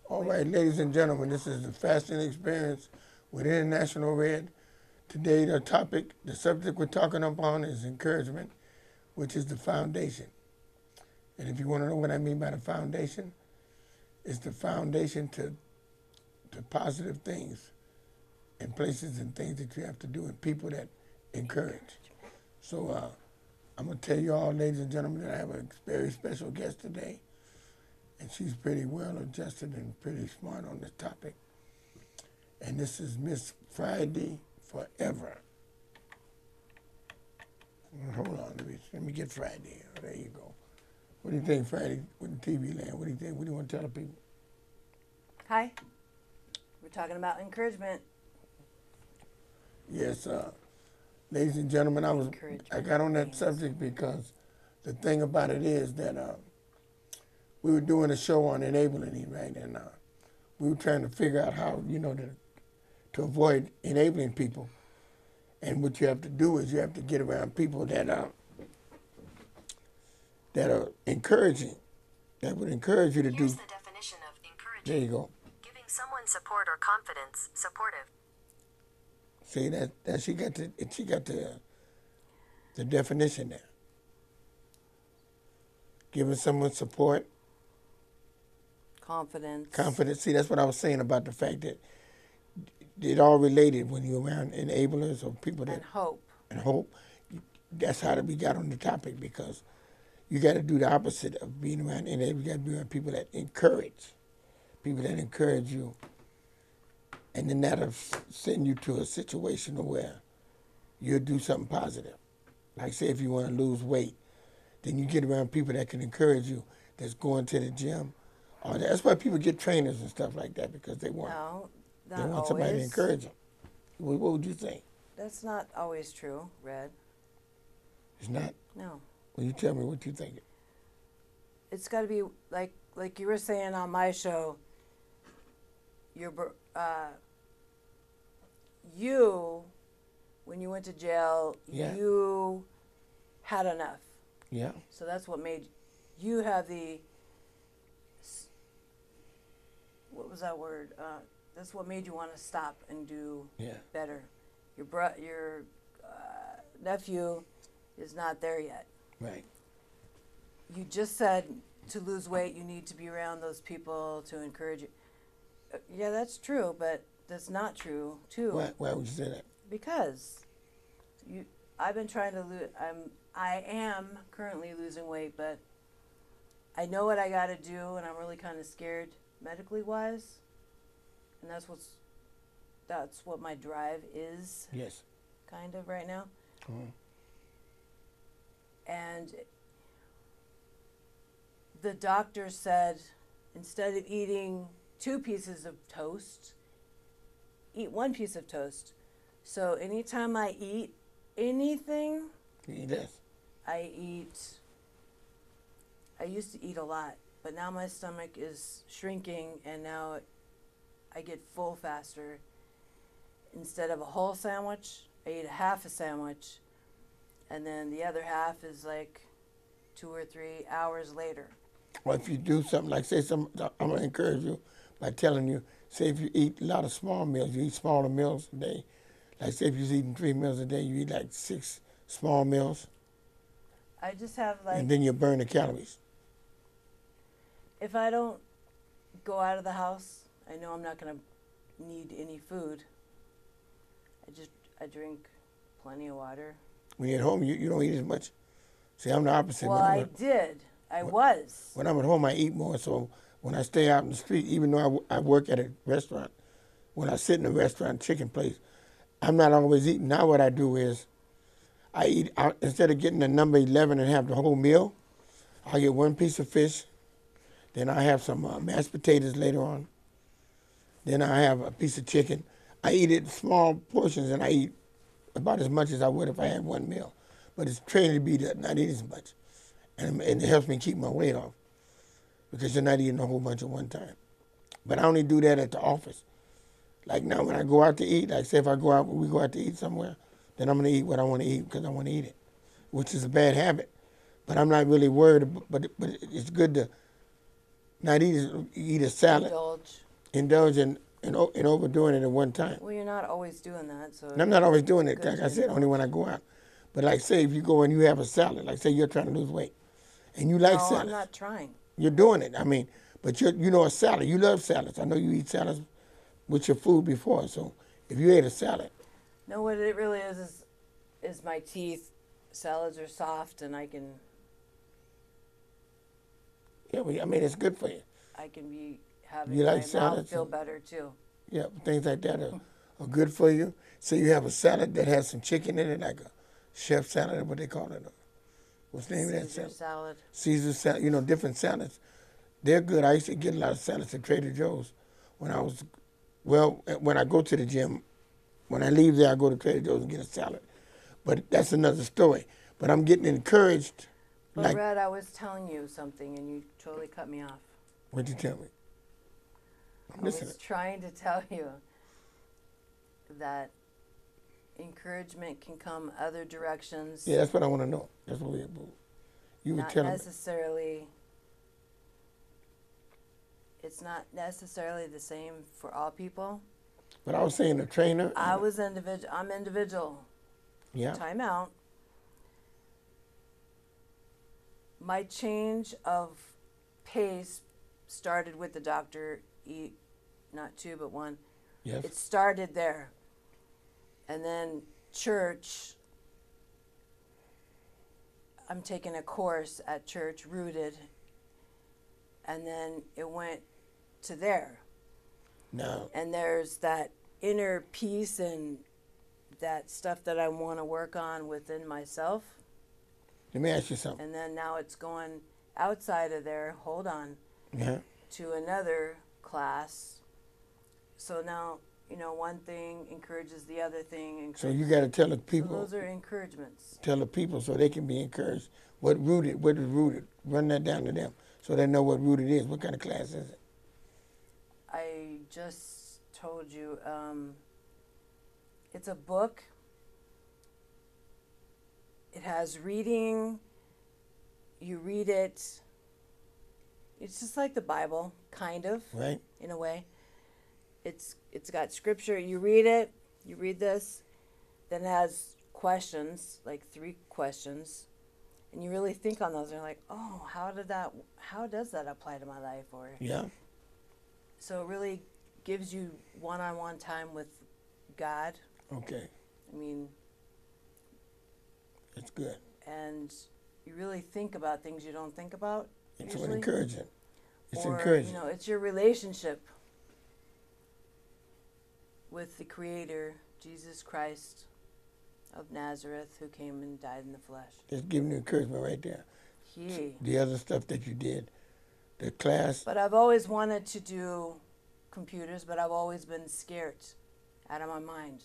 All right, ladies and gentlemen, this is the fasting experience with International Red. Today, the subject we're talking upon is encouragement, which is the foundation. And if you want to know what I mean by the foundation, it's the foundation to positive things and places and things that you have to do and people that encourage. So I'm going to tell you all, ladies and gentlemen, that I have a very special guest today. And she's pretty well adjusted and pretty smart on this topic. And this is Miss Friday Forever. Hold on, let me get Friday. Oh, there you go. What do you think, Friday, with the TV land? What do you think? What do you want to tell the people? Hi. We're talking about encouragement. Yes, ladies and gentlemen, I got on that subject because the thing about it is that we were doing a show on enabling, right? And we were trying to figure out how, to avoid enabling people. And what you have to do is you have to get around people that are encouraging, that would encourage you to Here's do. the definition of encouraging. There you go. Giving someone support or confidence, supportive. See that she got the definition there. Giving someone support, Confidence. See, that's what I was saying about the fact that it all related when you're around enablers or people that And hope. and hope. That's how we got on the topic, because you got to do the opposite of being around enablers. You got to be around people that encourage you, and then that'll send you to a situation where you'll do something positive. Like, say, if you want to lose weight, then you get around people that can encourage you, that's going to the gym. Or that's why people get trainers and stuff like that, because they want No, they not want somebody to always. encourage them. What would you think? That's not always true, Red. It's not? No. Well, you tell me what you think. It's got to be like you were saying on my show. You, when you went to jail, Yeah. you had enough. Yeah. So that's what made you have the. What was that word? That's what made you want to stop and do Yeah. better. Your nephew is not there yet. Right. You just said to lose weight, you need to be around those people to encourage you. Yeah, that's true, but that's not true too. Why would you say that? Because I've been trying to lose. I am currently losing weight, but I know what I got to do, and I'm really kind of scared medically wise, and that's what my drive is. Yes. Kind of right now. Uh-huh. And the doctor said, instead of eating 2 pieces of toast, eat 1 piece of toast. So anytime I eat anything, Yes. I used to eat a lot, but now my stomach is shrinking, and now I get full faster. Instead of a whole sandwich, I eat a half a sandwich, and then the other half is like 2 or 3 hours later. Well, if you do something like, I'm going to encourage you by telling you, say if you eat a lot of small meals, you eat smaller meals a day. Like, say if you're eating 3 meals a day, you eat like 6 small meals, I just have and then you burn the calories. if I don't go out of the house, I know I'm not going to need any food. I drink plenty of water. When you're at home, you don't eat as much. See, I'm the opposite. Well, I did. I was. When I'm at home, I eat more. So when I stay out in the street, even though I work at a restaurant, when I sit in a restaurant, chicken place, I'm not always eating. Now what I do is I eat, instead of getting the number 11 and have the whole meal, I get 1 piece of fish. Then I have some mashed potatoes later on. Then I have a piece of chicken. I eat it in small portions, and I eat about as much as I would if I had 1 meal. But it's trained to be that not eat as much. And it helps me keep my weight off, because you're not eating a whole bunch at one time. But I only do that at the office. Like now when I go out to eat, like say if we go out to eat somewhere, then I'm going to eat what I want to eat because I want to eat it, which is a bad habit. But I'm not really worried, but it's good to not eat a salad, indulge in overdoing it at one time. Well, you're not always doing that, so. And I'm not always doing it, good like to I said, only indulge. when I go out. But like say if you go and you have a salad, like say you're trying to lose weight, and you like No, salad. I'm not trying. You're doing it. I mean, but you know a salad. You love salads. I know you eat salads with your food before. So if you ate a salad, No, what it really is my teeth. Salads are soft, and I can yeah, I mean it's good for you. be having You like my mouth salads feel and- better too. Yeah, things like that are good for you. Say you have a salad that has some chicken in it, like a chef salad, what they call it. What's the name of that Caesar salad? salad. Caesar salad. You know, different salads. They're good. I used to get a lot of salads at Trader Joe's when I was, well, when I go to the gym. When I leave there, I go to Trader Joe's and get a salad. But that's another story. But I'm getting encouraged. But Like, Red, I was telling you something, and you totally cut me off. what'd you tell me? I'm I listening. was trying to tell you that encouragement can come other directions. Yeah, that's what I want to know. That's what you were Not telling me. necessarily. It's not necessarily the same for all people. But I was saying the trainer. I'm individual. Yeah. Time out. My change of pace started with the doctor. Eat not two but one. Yes. It started there. And then church. I'm taking a course at church, Rooted. And then it went to there. Now, And there's that inner peace and that stuff that I want to work on within myself. let me ask you something. And then now it's going outside of there, hold on, Yeah. to another class. So now, one thing encourages the other thing. So you got to tell the So people, those are encouragements. tell the people so they can be encouraged. What is rooted? Run that down to them so they know what rooted is. What kind of class is it? I just told you, it's a book. It has reading. You read it. It's just like the Bible, kind of, Right? in a way. It's got scripture. You read it. You read this. Then it has questions, like 3 questions, and you really think on those. And you're like, oh, how does that apply to my life? Or Yeah. so it really gives you one-on-one time with God. Okay. I mean, It's good. and you really think about things you don't think about It's usually. encouraging. It's Or, encouraging. it's your relationship with the Creator, Jesus Christ of Nazareth, who came and died in the flesh. It's giving you encouragement right there. He. The other stuff that you did, the class. But I've always wanted to do computers, but I've always been scared out of my mind.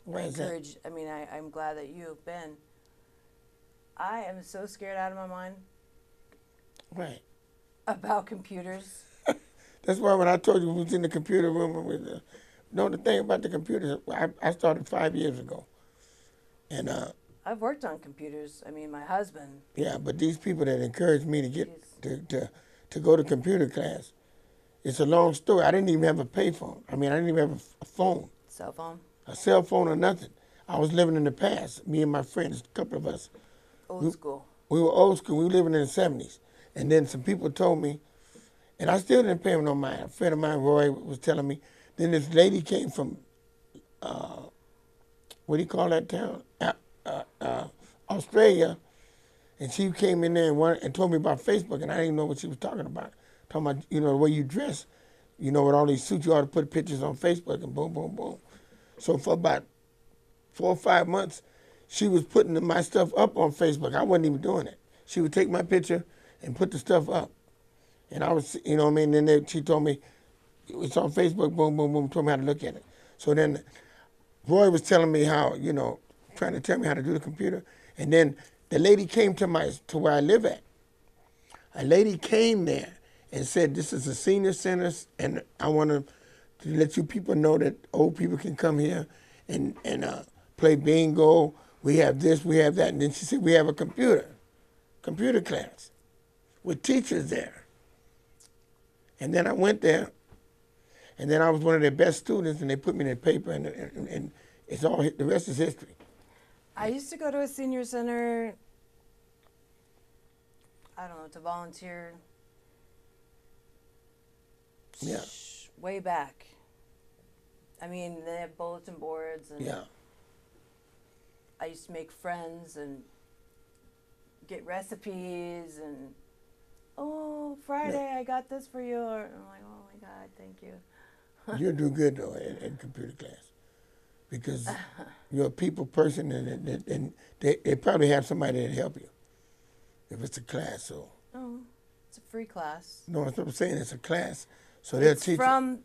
Why is that? I'm glad that you've been. I am so scared out of my mind Right. about computers. That's why when I told you we was in the computer room with the thing about the computers, I started 5 years ago. And I've worked on computers. My husband. yeah, but these people that encouraged me to get to go to computer class, it's a long story. I didn't even have a payphone. I didn't even have a phone, Cell phone. a cell phone or nothing. I was living in the past, me and my friends, a couple of us. Old school. We were old school. We were living in the 70s. And then some people told me, and I still didn't pay them no mind. A friend of mine, Roy, was telling me. Then this lady came from, what do you call that town? Australia. And she came in there and told me about Facebook, and I didn't know what she was talking about. Talking about, the way you dress, with all these suits, you ought to put pictures on Facebook and boom, boom, boom. So for about 4 or 5 months, she was putting my stuff up on Facebook. I wasn't even doing it. She would take my picture and put the stuff up. And I was, then she told me, it's on Facebook, boom, boom, boom, told me how to look at it. So then Roy was telling me how, trying to tell me how to do the computer. And then the lady came to where I live at. A lady came there and said, this is a senior center, and I want to let you people know that old people can come here and play bingo. We have this, we have that. And then she said, we have a computer class with teachers there. And then I went there, and then I was one of their best students, and they put me in the paper, and it's all, the rest is history. I used to go to a senior center, I don't know, to volunteer. Yeah. Way back. I mean, they have bulletin boards, and Yeah. I used to make friends and get recipes, and oh, Friday I got this for you. Or I'm like, oh my God, thank you. You'll do good, though, in computer class. Because you're a people person, and they probably have somebody to help you if it's a class. So Oh, it's a free class. no, that's what I'm saying. It's a class, so they'll It's teach you. from,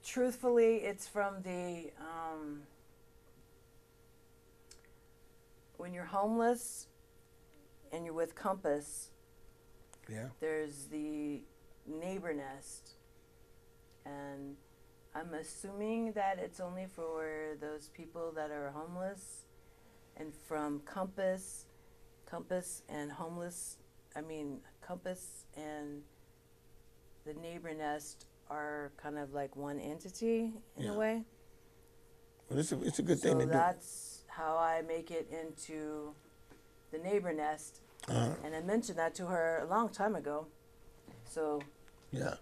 truthfully, it's from the, when you're homeless and you're with Compass, Yeah, there's the neighbor nest. And I'm assuming that it's only for those people that are homeless. And from Compass and homeless, Compass and the neighbor nest are kind of like one entity in Yeah. a way. well, it's a good thing So to do. that's how I make it into the neighbor nest. And I mentioned that to her a long time ago. So Yeah,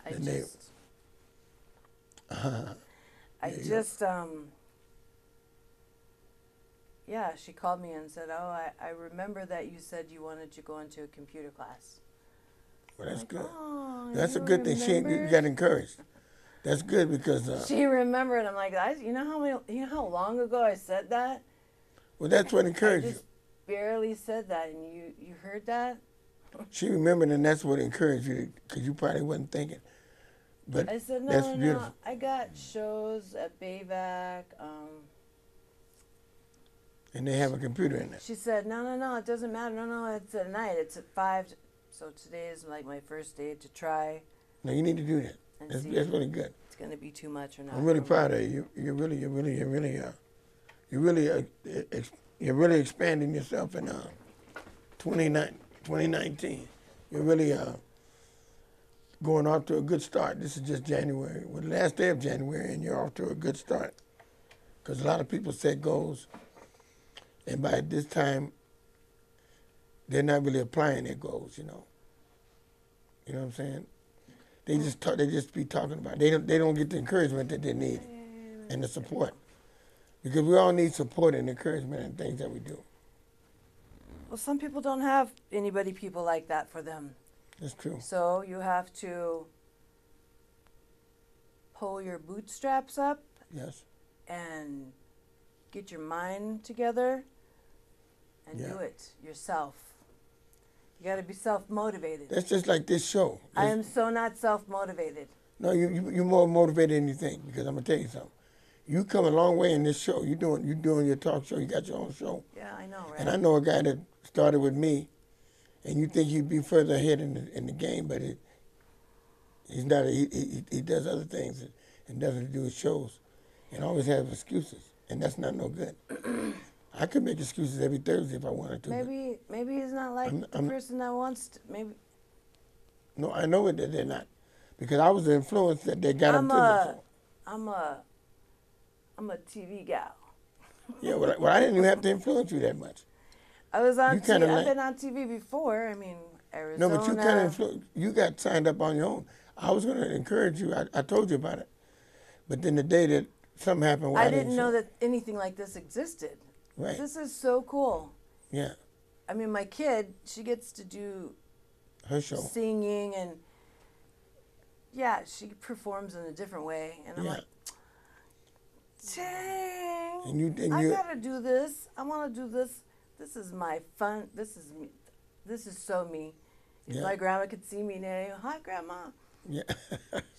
I The neigh- just, There I you go. just, yeah, she called me and said, oh, I remember that you said you wanted to go into a computer class. well, that's Like, good. oh, That's a you good thing. You remembered?" got encouraged. That's good because She remembered. I'm like, you know how long ago I said that? well, that's what I encouraged you. just barely said that, and you heard that? She remembered, and that's what encouraged you because you probably wasn't thinking. But I said, that's no, beautiful. I got shows at Bayvac. And they have a computer in there. She said, no, it doesn't matter. No, it's at night. It's at 5. So today is like my first day to try No, you need to do that. and That's see really if good. it's going to be too much or not. I'm really for me. proud of you. You're really expanding yourself in 2019. You're really going off to a good start. This is just January. Well, the last day of January, and you're off to a good start. Because a lot of people set goals, and by this time, they're not really applying their goals. You know what I'm saying? They just talk. They just be talking about it. They don't get the encouragement that they need and the support. Because we all need support and encouragement in things that we do. Well, some people don't have people like that for them. That's true. So you have to pull your bootstraps up Yes. and get your mind together and Yeah. do it yourself. You got to be self-motivated. That's just like this show. I am so not self-motivated. No, you're more motivated than you think. Because I'm gonna tell you something. You come a long way in this show. You doing your talk show. You got your own show. Yeah, I know, right? And I know a guy that started with me, and you think he'd be further ahead in the game, but he's not. He does other things and doesn't do his shows, and always has excuses, and that's not no good. I could make excuses every Thursday if I wanted to. Maybe he's not like the person that wants to. Maybe No, I know that they're not, because I was the influence that they got him to the show. I'm a TV gal. Yeah, well, I didn't even have to influence you that much. I was on You kinda TV. I've like- been on TV before. I mean, Arizona. No, but you kind of influenced. You got signed up on your own. I was going to encourage you. I told you about it, but then the day that something happened, where I didn't know that anything like this existed. Right. This is so cool. Yeah, I mean, my kid, she gets to do her show. singing and yeah, she performs in a different way, and I'm Yeah. like, dang, And I you gotta do this. I want to do this. This is my fun. This is me. This is so me. If Yeah. my grandma could see me now, hi grandma, yeah,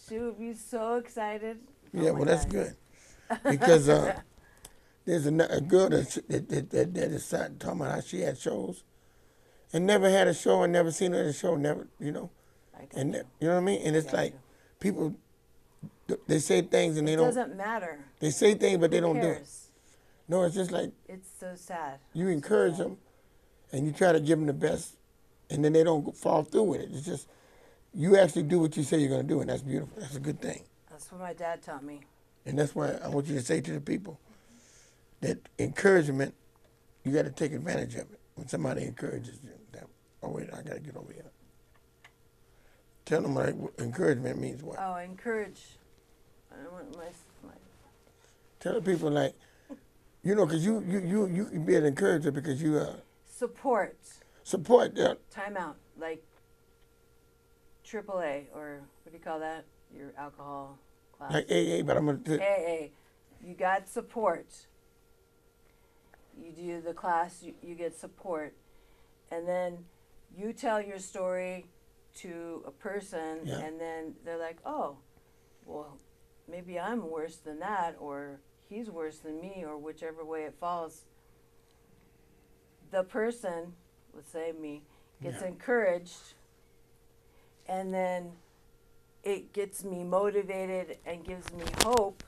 she would be so excited. Oh yeah. my Well, that's God. good because there's a girl that decided talking about how she had shows and never had a show and never seen her at a show, never, I got and you. you know what I mean. And it's got like you. people, they say things and they It don't. doesn't matter. They say things but they Who don't do it. cares? No, it's just like It's so sad. you encourage them and you try to give them the best, and then they don't fall through with it. It's just you actually do what you say you're going to do, and that's beautiful. That's a good thing. That's what my dad taught me. And that's why I want you to say to the people that encouragement, you got to take advantage of it. When somebody encourages you, oh wait, I got to get over here. Tell them like encouragement means what. Oh, encourage. I don't want my Tell the people like, you know, because you can be an encourager because you support. support them. Time out. Like AAA, or what do you call that? Your alcohol class. Like AA, but I'm going to. AA. You got support. You do the class, you get support. And then you tell your story to a person, Yeah. and then they're like, oh, well, maybe I'm worse than that, or he's worse than me, or whichever way it falls. The person, let's say me, gets Yeah. encouraged, and then it gets me motivated and gives me hope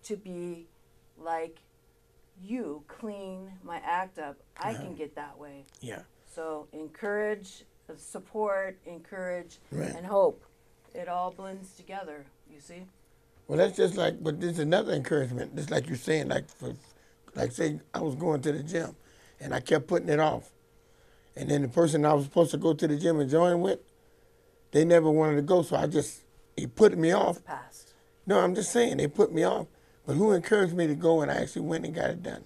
to be like you, clean my act up. I can get that way. Yeah. So encourage, support, encourage, Right. and hope. It all blends together, you see? Well, that's just like, but there's another encouragement. Just like you're saying, like say I was going to the gym, and I kept putting it off, and then the person I was supposed to go to the gym and join with, they never wanted to go, so it put me off. Past. No, I'm just saying they put me off. But who encouraged me to go and I actually went and got it done?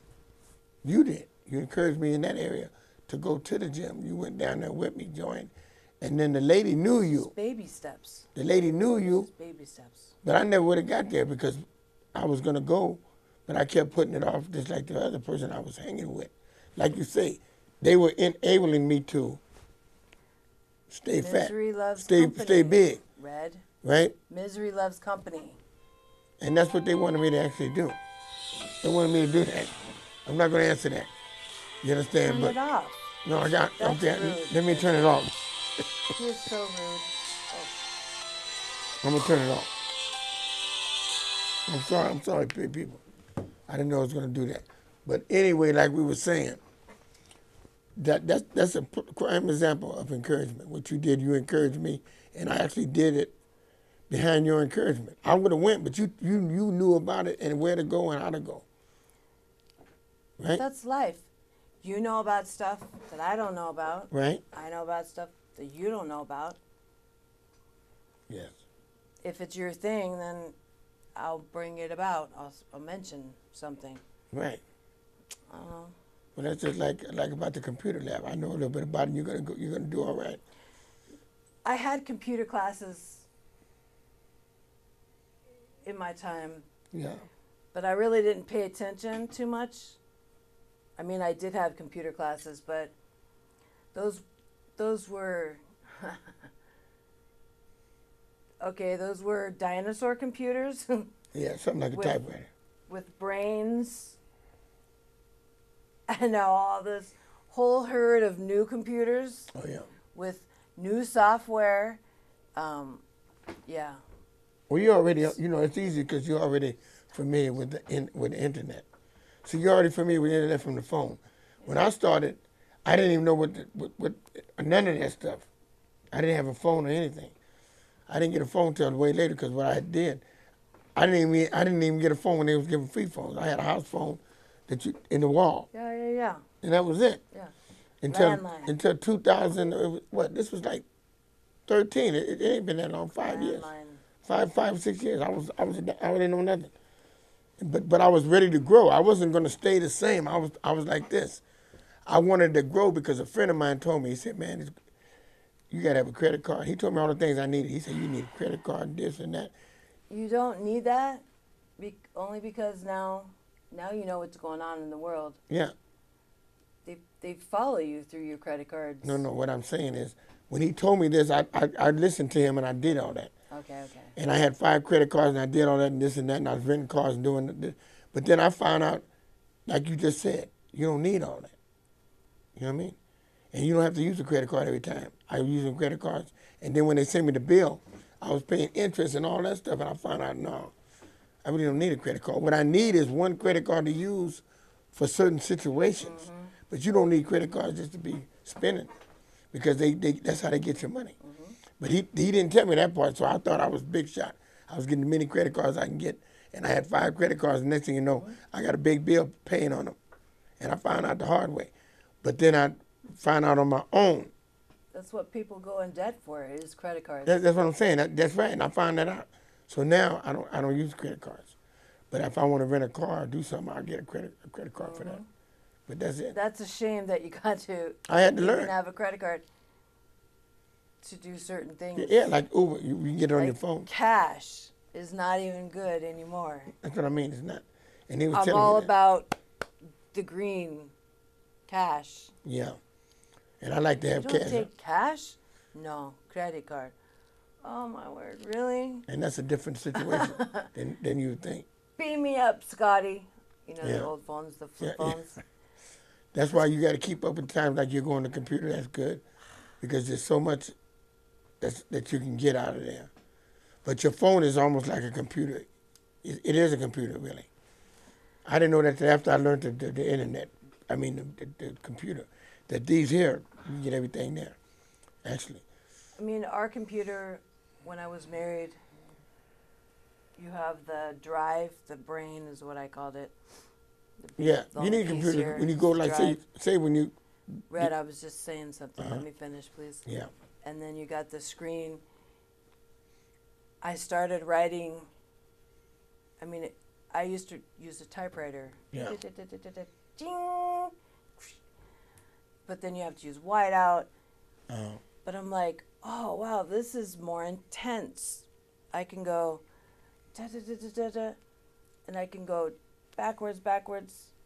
You did. You encouraged me in that area to go to the gym. You went down there with me, joined, and then the lady knew you. Baby steps. The lady knew you. Baby steps. But I never would have got there because I was going to go, but I kept putting it off just like the other person I was hanging with. Like you say, they were enabling me to stay Misery fat, loves stay company. big, Red. right? Misery loves company. And that's what they wanted me to actually do. They wanted me to do that. I'm not going to answer that. You understand? Turn But it off. no, I got. That's Okay, rude. let me turn it off. He is so rude. I'm gonna turn it off. I'm sorry, people. I didn't know I was gonna do that. But anyway, like we were saying, that's a prime example of encouragement. What you did, you encouraged me, and I actually did it behind your encouragement. I would have went, but you knew about it and where to go and how to go. Right? That's life. You know about stuff that I don't know about. Right? I know about stuff that you don't know about. Yes. If it's your thing, then I'll bring it about. I'll mention something. Right. I don't know. Well, that's just like about the computer lab. I know a little bit about it. You're gonna do all right. I had computer classes in my time, Yeah. but I really didn't pay attention too much. I mean, I did have computer classes, but those were okay. Those were dinosaur computers Yeah, something like a With- typewriter. with brains, and now all this whole herd of new computers Oh yeah. with new software. Yeah. Well, you already, it's easy because you're already familiar with the internet. So you're already familiar with the internet from the phone. When I started, I didn't even know what none of that stuff. I didn't have a phone or anything. I didn't get a phone till way later because what I did, I didn't even get a phone when they was giving free phones. I had a house phone in the wall, Yeah. and that was it. Yeah. Until Landline. 2000, this was like 13. It ain't been that long, 5 years. Landline. 5 or 6 years. I didn't know nothing. But I was ready to grow. I wasn't going to stay the same. I was like this. I wanted to grow because a friend of mine told me, he said, man, you got to have a credit card. He told me all the things I needed. He said, you need a credit card, this and that. You don't need that, only because now you know what's going on in the world. Yeah. They follow you through your credit cards. No, what I'm saying is, when he told me this, I listened to him and I did all that. Okay. And I had 5 credit cards and I did all that and this and that and I was renting cars and doing this. But then I found out, like you just said, you don't need all that. You know what I mean? And you don't have to use a credit card every time. I was using credit cards. And then when they sent me the bill, I was paying interest and all that stuff. And I found out, no, I really don't need a credit card. What I need is one credit card to use for certain situations. Mm-hmm. But you don't need credit cards just to be spending because that's how they get your money. Mm-hmm. But he didn't tell me that part, so I thought I was big shot. I was getting as many credit cards I can get, and I had 5 credit cards. And next thing you know, I got a big bill paying on them, and I found out the hard way. But then I found out on my own. That's what people go in debt for, is credit cards. That's what I'm saying. That's right, and I found that out. So now I don't use credit cards. But if I want to rent a car or do something, I'll get a credit card for that. But that's it. That's a shame that you got to I had to even learn. have a credit card to do certain things. Yeah, like Uber, you can get it on Like your phone. cash is not even good anymore. That's what I mean. It's not. And he was I'm telling all me that. about the green cash. Yeah. And I like to You have don't cash. take cash? No, credit card. Oh my word, really? And that's a different situation than you would think. Beam me up, Scotty. You know Yeah. the old phones, the flip Yeah, yeah. phones. That's why you got to keep up with times like you're going to the computer. That's good, because there's so much that you can get out of there. But your phone is almost like a computer. It is a computer, really. I didn't know that till after I learned the internet. I mean, the computer. That these here, you can get everything there, actually. I mean, our computer, when I was married, you have the drive, the brain is what I called it. Yeah, The you need a piece computer here when you go, is like, drive. say when you, Red, I was just saying something. Let me finish, please. yeah, And then you got the screen. I started writing. I mean, I used to use a typewriter. Yeah. Ding. But then you have to use whiteout. uh, But I'm like, oh wow, this is more intense. I can go da da da da da da, and I can go backwards,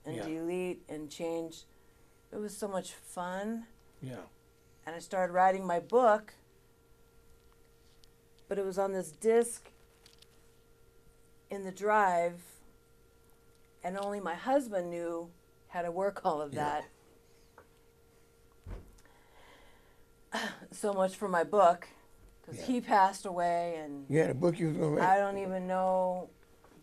and Yeah. delete and change. It was so much fun. yeah, And I started writing my book, but it was on this disc in the drive, and only my husband knew how to work all of Yeah. that. So much for my book, because Yeah. he passed away, and yeah. The book you was gonna I write. don't even know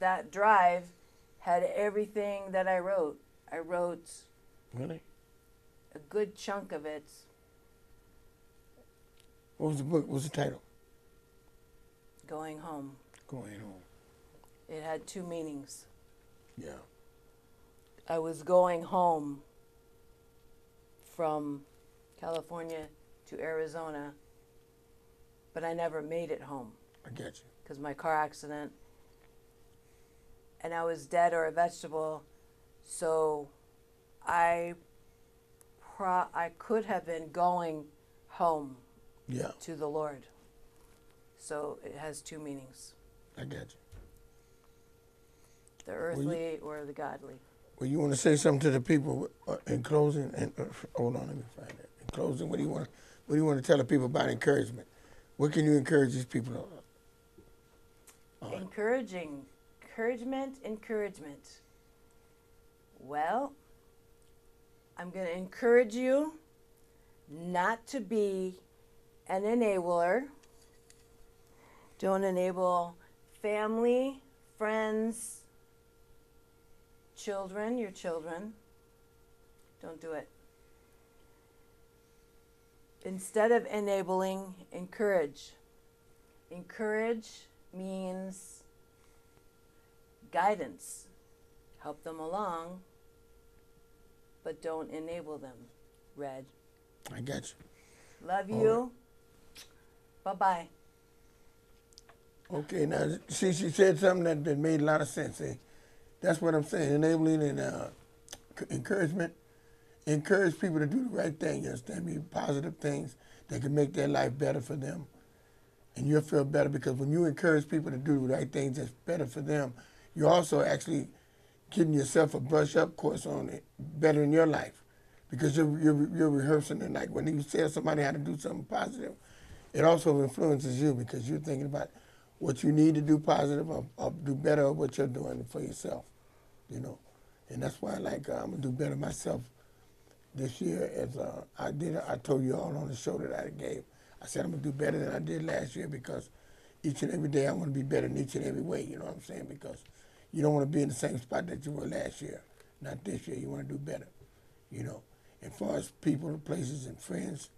that drive had everything that I wrote. I wrote Really? a good chunk of it. What was the book? What was the title? Going home. Going home. It had 2 meanings. Yeah. I was going home from California to Arizona, but I never made it home I get you. because my car accident, and I was dead or a vegetable, so I could have been going home Yeah, to the Lord. So it has 2 meanings: I get you. the earthly or the godly. Well, you want to say something to the people in closing? And hold on, let me find it. In closing, what do you want to tell the people about encouragement? What can you encourage these people? Encouragement. Well, I'm going to encourage you not to be an enabler. Don't enable family, friends, children, your children. Don't do it. Instead of enabling, encourage. Encourage means guidance. Help them along, but don't enable them. Red. I got you. Love All you. Bye-bye. Okay, now, see, she said something that made a lot of sense. See? That's what I'm saying. Enabling and encouragement. Encourage people to do the right thing. You understand me? Positive things that can make their life better for them. And you'll feel better because when you encourage people to do the right things that's better for them, you're also actually giving yourself a brush-up course on it, better in your life. Because you're rehearsing it. Like when you tell somebody how to do something positive, it also influences you because you're thinking about what you need to do positive or do better of what you're doing for yourself, you know. And that's why, like, I'm going to do better myself this year as I told you all on the show that I gave. I said I'm going to do better than I did last year because each and every day I want to be better in each and every way, you know what I'm saying? Because you don't want to be in the same spot that you were last year, not this year. You want to do better, you know. As far as people, places, and friends,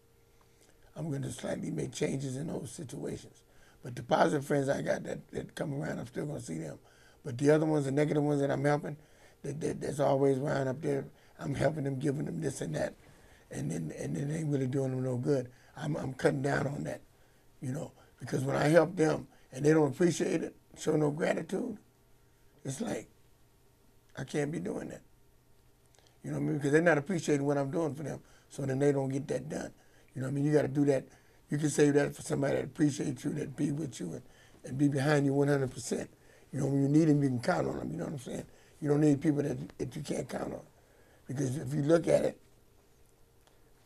I'm going to slightly make changes in those situations. But the positive friends I got that come around, I'm still going to see them. But the other ones, the negative ones that I'm helping, that's always around up there, I'm helping them, giving them this and that, and then they ain't really doing them no good. I'm cutting down on that, you know, because when I help them and they don't appreciate it, show no gratitude, it's like I can't be doing that. You know what I mean? Because they're not appreciating what I'm doing for them, so then they don't get that done. You know what I mean? You got to do that. You can say that for somebody that appreciates you, that be with you, and be behind you 100%. You know, when you need them, you can count on them. You know what I'm saying? You don't need people that you can't count on. Because if you look at it,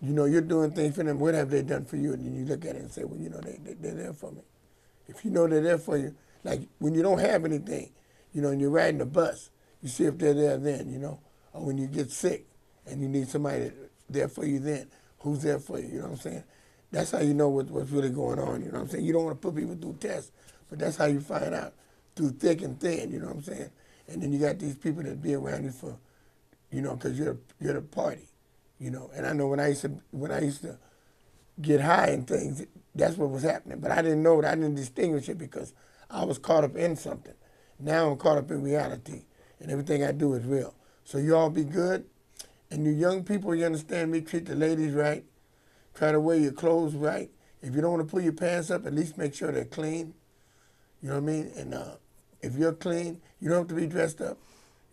you know, you're doing things for them. What have they done for you? And then you look at it and say, well, you know, they're there for me. If you know they're there for you, like when you don't have anything, you know, and you're riding the bus, you see if they're there then, you know, or when you get sick and you need somebody there for you then, who's there for you, you know what I'm saying? That's how you know what's really going on, you know what I'm saying? You don't want to put people through tests, but that's how you find out, through thick and thin, you know what I'm saying? And then you got these people that be around you for, you know, because you're the party, you know. And I know when I used to get high and things, that's what was happening. But I didn't know it. I didn't distinguish it because I was caught up in something. Now I'm caught up in reality, and everything I do is real. So you all be good. And you young people, you understand me, treat the ladies right. Try to wear your clothes right. If you don't want to pull your pants up, at least make sure they're clean. You know what I mean? And if you're clean, you don't have to be dressed up.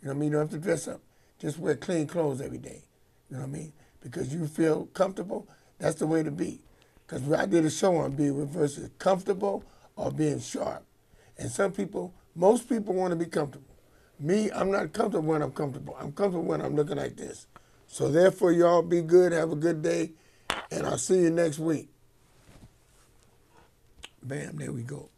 You know what I mean? You don't have to dress up. Just wear clean clothes every day. You know what I mean? Because you feel comfortable, that's the way to be. Because I did a show on being versus comfortable or being sharp. And most people want to be comfortable. Me, I'm not comfortable when I'm comfortable. I'm comfortable when I'm looking like this. So therefore, y'all be good, have a good day, and I'll see you next week. Bam, there we go.